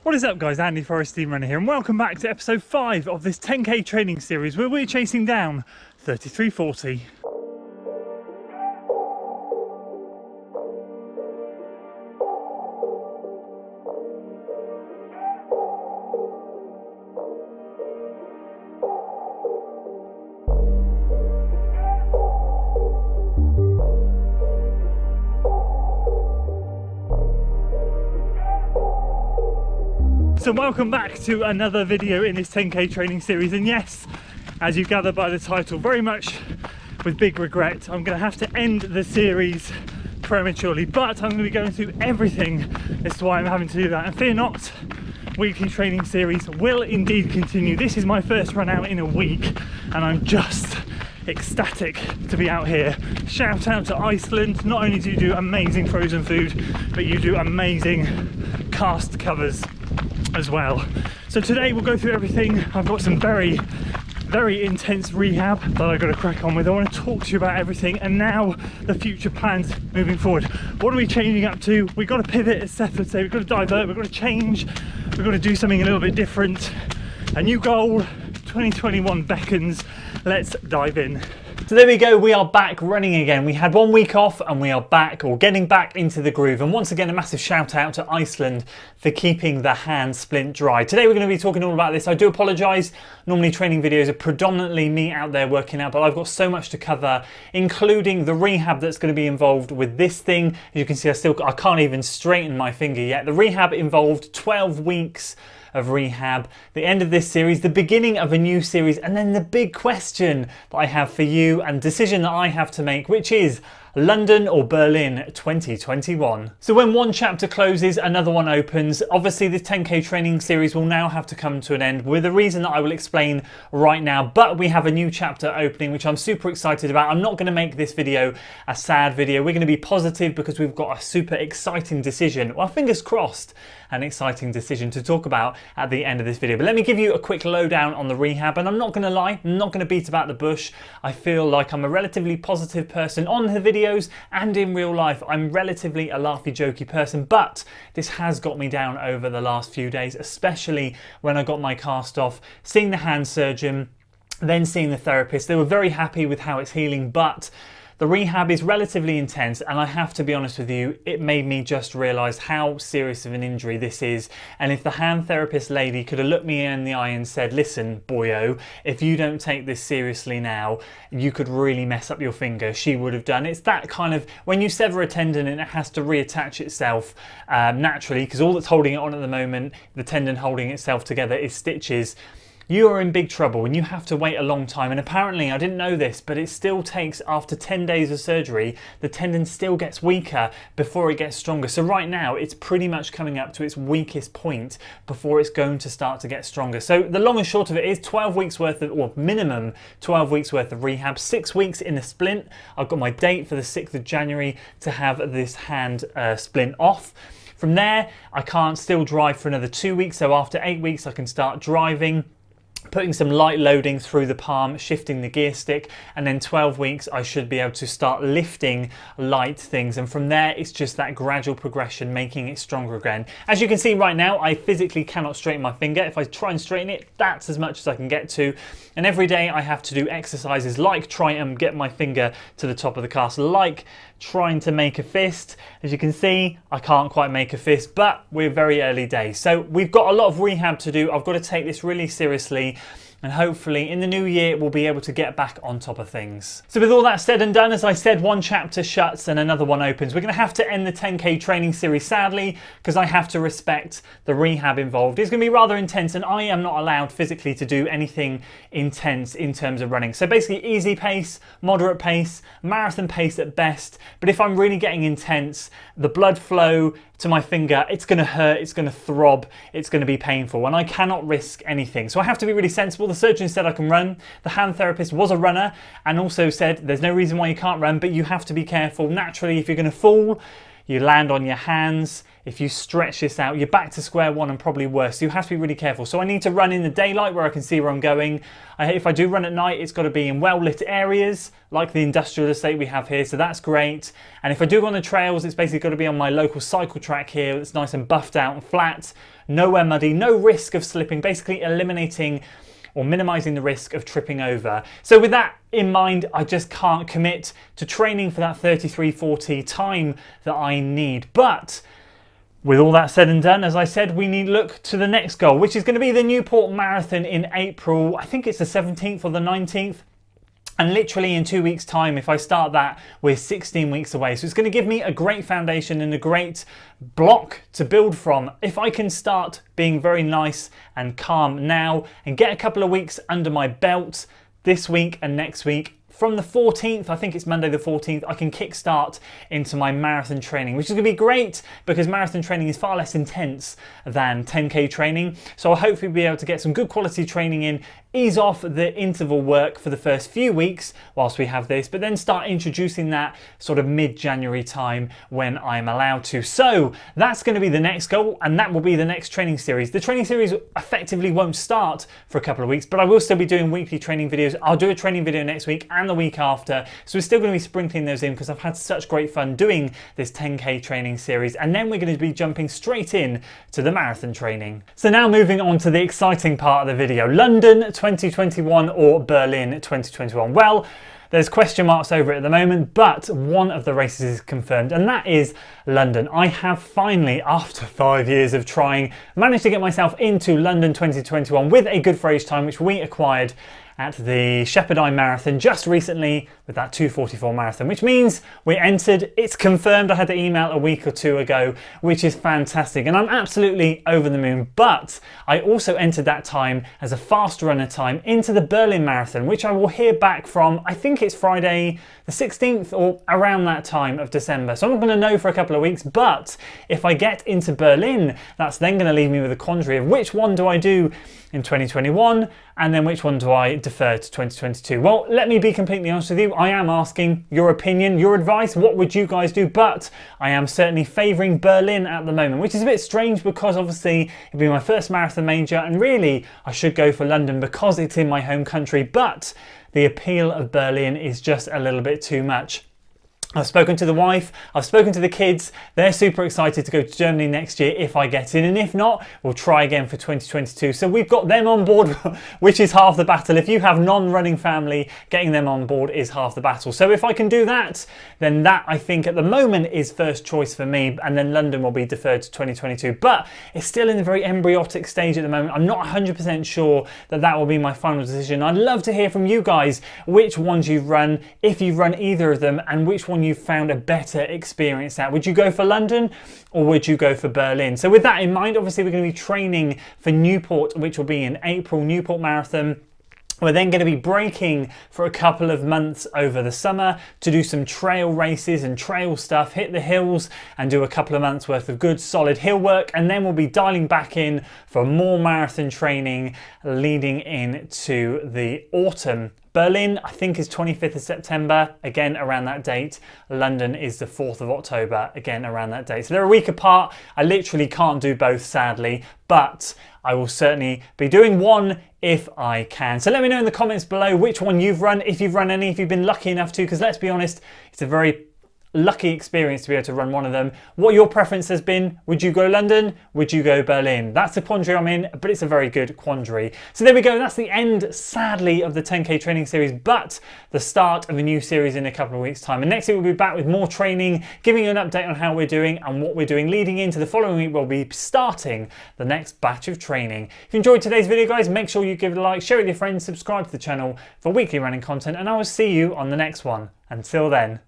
What is up guys, Andy Forest Team Runner here and welcome back to episode 5 of this 10k training series where we're chasing down 3340. So welcome back to another video in this 10k training series, and yes, as you gather by the title, very much with big regret, I'm going to have to end the series prematurely, but I'm going to be going through everything as to why I'm having to do that. And fear not, weekly training series will indeed continue. This is my first run out in a week and I'm just ecstatic to be out here. Shout out to Iceland. Not only do you do amazing frozen food, but you do amazing cast covers as well. So today we'll go through everything. I've got some very intense rehab that I've got to crack on with. I want to talk to you about everything and now the future plans moving forward. What are we changing up to? We've got to pivot, as Seth would say. We've got to divert, we've got to change, we've got to do something a little bit different. A new goal, 2021 beckons. Let's dive in. So there we go, we are back running again. We had 1 week off and we are back, or getting back into the groove. And once again, a massive shout out to Iceland for keeping the hand splint dry. Today we're going to be talking all about this. I do apologise. Normally training videos are predominantly me out there working out, but I've got so much to cover, including the rehab that's going to be involved with this thing. As you can see, I can't even straighten my finger yet. The rehab involved 12 weeks of rehab, the end of this series, the beginning of a new series, and then the big question that I have for you and decision that I have to make, which is London or Berlin 2021. So when one chapter closes, another one opens. Obviously this 10k training series will now have to come to an end with a reason that I will explain right now, but we have a new chapter opening which I'm super excited about. I'm not going to make this video a sad video. We're going to be positive because we've got a super exciting decision, well, fingers crossed, an exciting decision to talk about at the end of this video. But let me give you a quick lowdown on the rehab, and I'm not going to lie, I'm not going to beat about the bush. I feel like I'm a relatively positive person on the videos and in real life. I'm relatively a laughy jokey person, but this has got me down over the last few days, especially when I got my cast off, seeing the hand surgeon, then seeing the therapist. They were very happy with how it's healing, but the rehab is relatively intense, and I have to be honest with you, it made me just realise how serious of an injury this is. And if the hand therapist lady could have looked me in the eye and said, listen boyo, if you don't take this seriously now, you could really mess up your finger, she would have done. It's that kind of, when you sever a tendon and it has to reattach itself naturally, because all that's holding it on at the moment, the tendon holding itself together, is stitches. You are in big trouble and you have to wait a long time. And apparently, I didn't know this, but it still takes, after 10 days of surgery, the tendon still gets weaker before it gets stronger. So right now, it's pretty much coming up to its weakest point before it's going to start to get stronger. So the long and short of it is 12 weeks worth of, or minimum 12 weeks worth of rehab, 6 weeks in a splint. I've got my date for the 6th of January to have this hand splint off. From there, I can't still drive for another 2 weeks. So after 8 weeks, I can start driving, putting some light loading through the palm, shifting the gear stick, and then 12 weeks I should be able to start lifting light things, and from there it's just that gradual progression, making it stronger again. As you can see right now, I physically cannot straighten my finger. If I try and straighten it, that's as much as I can get to, and every day I have to do exercises like try and get my finger to the top of the cast, like trying to make a fist. As you can see, I can't quite make a fist, but we're very early days. So we've got a lot of rehab to do. I've got to take this really seriously, and hopefully in the new year we'll be able to get back on top of things. So with all that said and done, as I said, one chapter shuts and another one opens. We're going to have to end the 10k training series, sadly, because I have to respect the rehab involved. It's going to be rather intense, and I am not allowed physically to do anything intense in terms of running. So basically easy pace, moderate pace, marathon pace at best. But if I'm really getting intense, the blood flow to my finger, it's going to hurt, it's going to throb, it's going to be painful, and I cannot risk anything. So I have to be really sensible. The surgeon said I can run. The hand therapist was a runner and also said there's no reason why you can't run, but you have to be careful. Naturally, if you're going to fall, you land on your hands. If you stretch this out, you're back to square one and probably worse. So you have to be really careful. So I need to run in the daylight where I can see where I'm going. If I do run at night, it's got to be in well-lit areas like the industrial estate we have here. So that's great. And if I do go on the trails, it's basically got to be on my local cycle track here. It's nice and buffed out and flat, nowhere muddy, no risk of slipping, basically eliminating or minimizing the risk of tripping over. So with that in mind, I just can't commit to training for that 33:40 time that I need. But with all that said and done, as I said, we need to look to the next goal, which is going to be the Newport Marathon in April. I think it's the 17th or the 19th. And literally in 2 weeks' time, if I start that, we're 16 weeks away. So it's going to give me a great foundation and a great block to build from. If I can start being very nice and calm now and get a couple of weeks under my belt this week and next week, from the 14th, I think it's Monday the 14th, I can kickstart into my marathon training, which is going to be great because marathon training is far less intense than 10K training. So I'll hopefully be able to get some good quality training in, ease off the interval work for the first few weeks whilst we have this, but then start introducing that sort of mid-January time when I'm allowed to. So that's going to be the next goal, and that will be the next training series. The training series effectively won't start for a couple of weeks, but I will still be doing weekly training videos. I'll do a training video next week and the week after. So we're still going to be sprinkling those in because I've had such great fun doing this 10K training series. And then we're going to be jumping straight in to the marathon training. So now moving on to the exciting part of the video, London 2021 or Berlin 2021. Well, there's question marks over it at the moment, but one of the races is confirmed, and that is London. I have finally, after 5 years of trying, managed to get myself into London 2021 with a good for age time, which we acquired at the Shepherd Eye Marathon just recently with that 2:44 marathon, which means we entered. It's confirmed. I had the email a week or two ago, which is fantastic, and I'm absolutely over the moon. But I also entered that time as a fast runner time into the Berlin Marathon, which I will hear back from, I think it's Friday the 16th or around that time of December. So I'm not going to know for a couple of weeks, but if I get into Berlin, that's then going to leave me with a quandary of which one do I do in 2021 and then which one do I defer to 2022? Well, let me be completely honest with you. I am asking your opinion, your advice. What would you guys do? But I am certainly favouring Berlin at the moment, which is a bit strange because obviously it'd be my first marathon major, and really I should go for London because it's in my home country. But the appeal of Berlin is just a little bit too much. I've spoken to the wife, I've spoken to the kids. They're super excited to go to Germany next year if I get in, and if not, we'll try again for 2022. So we've got them on board, which is half the battle. If you have non-running family, getting them on board is half the battle. So if I can do that, then that I think at the moment is first choice for me, and then London will be deferred to 2022. But it's still in a very embryonic stage at the moment. I'm not 100% sure that that will be my final decision. I'd love to hear from you guys which ones you've run, if you've run either of them, and which one you've found a better experience at. Would you go for London or would you go for Berlin? So with that in mind, obviously we're going to be training for Newport, which will be in April, Newport Marathon. We're then going to be breaking for a couple of months over the summer to do some trail races and trail stuff, hit the hills and do a couple of months worth of good solid hill work, and then we'll be dialing back in for more marathon training leading into the autumn. Berlin, I think, is 25th of September, again around that date. London is the 4th of October, again around that date. So they're a week apart. I literally can't do both, sadly, but I will certainly be doing one if I can. So let me know in the comments below which one you've run, if you've run any, if you've been lucky enough to, because let's be honest, it's a very lucky experience to be able to run one of them. What your preference has been? Would you go London? Would you go Berlin? That's the quandary I'm in, but it's a very good quandary. So there we go. That's the end, sadly, of the 10K training series, but the start of a new series in a couple of weeks' time. And next week we'll be back with more training, giving you an update on how we're doing and what we're doing leading into the following week. We'll be starting the next batch of training. If you enjoyed today's video, guys, make sure you give it a like, share it with your friends, subscribe to the channel for weekly running content, and I will see you on the next one. Until then.